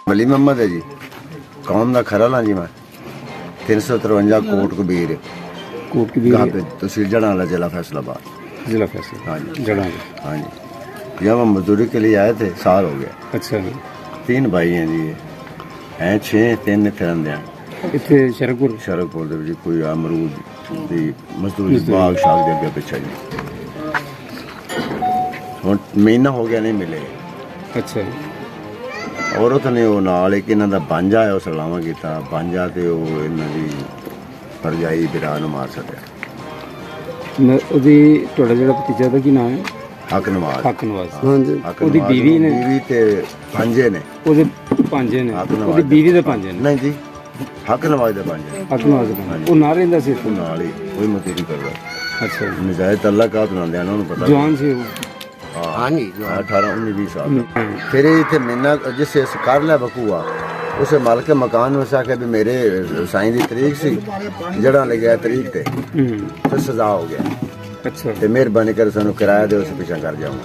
वली मोहम्मद है जी, कौम का खरा ला जी मैं 353 कोट कबीर कोट कबीर तहसील जड़ाला जिला फैसलाबाद। जिला फैसल। हाँ जी जड़ा। हाँ जी। जब हम मजदूरी के लिए आए थे साल हो गया। अच्छा जी। 3 भाई हैं जी, हैं 6, 3 इतने रहते हैं इतने शरकपुर दे विच कोई अमरूद की मजदूरी बाग शाग दे अगे पिछे जी। हुण महीना हो गया नहीं मिले। अच्छा जी। औरत ने वो नाल एक इन्हां दा बांझा है, उस सलामा कीता बांझा ते वो इन्हां दी भरजाई बिरा नूं मार छड्डिया। ਉਹਦੀ ਤੁਹਾਡਾ ਜਿਹੜਾ ਭਤੀਜਾ ਦਾ ਕੀ ਨਾਮ ਹੈ? हक नवाज। ਹੱਕ ਨਵਾਜ਼। ਹਾਂਜੀ। ਉਹਦੀ ਬੀਵੀ ਨੇ? बीवी ते भांजे ने। ਉਹਦੇ ਭਾਂਜੇ ਨੇ? ਹੱਕ ਨਵਾਜ਼ ਉਹਦੀ ਬੀਵੀ ਦੇ ਭਾਂਜੇ ਨੇ? नहीं जी, हक नवाज दे भांजे। ਹੱਕ ਨਵਾਜ਼ ਦੇ ਭਾਂਜੇ। ਉਹ ਨਾਲ ਰਹਿੰਦਾ ਸੀ ਇੱਥੇ? नाल ही कोई मजदूरी करदा। ਅੱਛਾ जी। नजायज तल्लुकात नाल उन्हां नूं पता। ਜਵਾਨ ਸੀ ਉਹ? हाँ जी, 18, 19, 20 साल। फिर इतने महीना जिसे कर लिया बकूआ, उसे मालक मकान में आख्या भी मेरे साईं की तरीक सी जड़ा लगे तरीक ते तो सजा हो गया। अच्छा। ते मेहरबानी कर सानू किराया दे, उस पीछा कर जाऊंगा।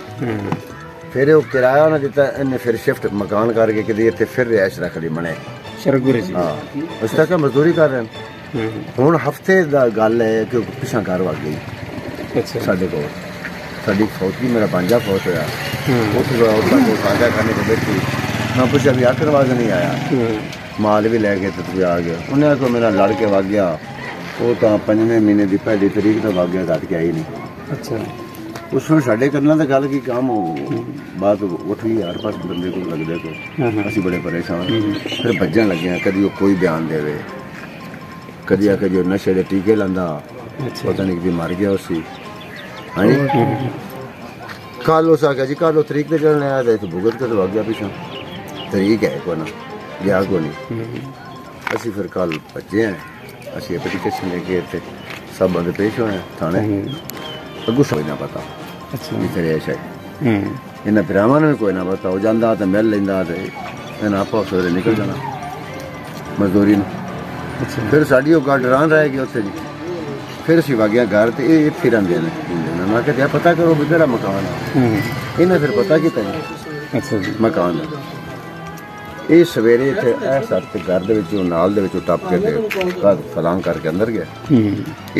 फिर वो किराया उन्हें दिता, इन्हें फिर शिफ्ट मकान करके कि इतने फिर रिहायश रख ली मने। शरकपुर जी। हाँ, उस तक मजदूरी कर रहे हैं। हुण हफ्ते दा गल है कि पिछा घर वग गई। अच्छा। साडे कोल साडी फौजी मेरा भांजा फौज होया, उत्थे साझा करने को बैठी। मैं पूछा भी आखिर आवाज नहीं आया, माल भी लै गए तो तू आ गया। उन्हें आखो मेरा लड़ के वग गया, वो तो 5वें महीने की पहली तरीक तो वग गया, घट के आई नहीं। अच्छा। उसमें साढ़े करना तो गल की काम हो बात उठ गई, हर पास बंदे को लगदे को असीं बड़े परेशान। फिर भजन लगे, कदी वो कोई बयान देवे, कदी आके जो नशे के टीके लांदा, पता नहीं कि मर गया उसी। हाँ जी। कल उस आख्या जी कल तरीक से चलने आया था, भुगत के तो आ गया पिछा तरीक है को ना गया को नहीं। असी फिर कल बच्चे हैं, असी एप्लीकेशन लेके इतने सब बंदे पेश हुए हैं थाने। अगू कोई ना पता। अच्छा। इतने ऐसा इन्हें भरावान में कोई ना पता, वो जाता तो मिल लेंदा तो इन्हें आप सवेरे निकल जाना मजदूरी में। फिर साड़ी वो गल डरान रह गई उत्थे जी। फिर असीं वग्या घर तो ये इत्थे रहिंदे ने। मैं क्या पता करो भी केड़ा मकान है। इन्हें फिर पता किया जी। अच्छा जी। मकान ये सवेरे इत्थे ऐ सत्त घर दे विचों नाल दे विचों टप के ते घर फलांग करके अंदर गया।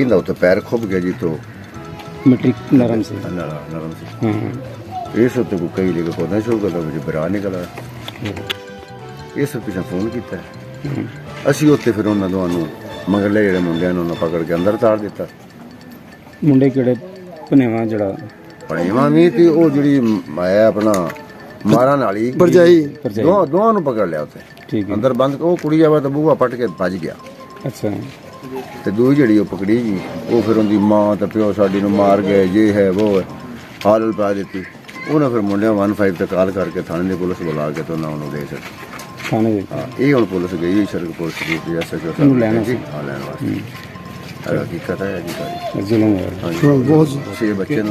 इन्दा उत्थे पैर खुब गया जी, तो मिट्टी नरम से नरम से इस उत्ते को कई लेके खोदना शुरू कर दिया, मुझे बरा निकला। इस पीछे फोन किया, असी उत्ते फिर उन्होंने दोनों मगरले जेडे मुंडे उन्होंने पकड़ के अंदर तार दिता। मुंडे किहड़े? भनेवा जड़ा भनेवा भी ते ओ जिहड़ी है अपना मारन वाली भरजाई, दोवां नूं पकड़ लिया उत्ते। ठीक है। अंदर बंद, ओ कुड़ी आवा तो बूहा पट के भज गया। अच्छा। ते दूई जिहड़ी ओ पकड़ी जी, वो फिर उनकी मां ते प्यो साडी नूं मार गए, ये है वो है, हाल पा दी। उन्हें फिर मुंडे 15 ते कॉल करके थाने की पुलिस बुला के तो उन्होंने दे छड्डी थाने। हाँ, ये हुण पुलिस गई सड़क पुलिस की SHO साहब लैन जी। हाँ, लैन वास्ते हकीकत है जी सारी जुल्म है। बहुत 6 बच्चे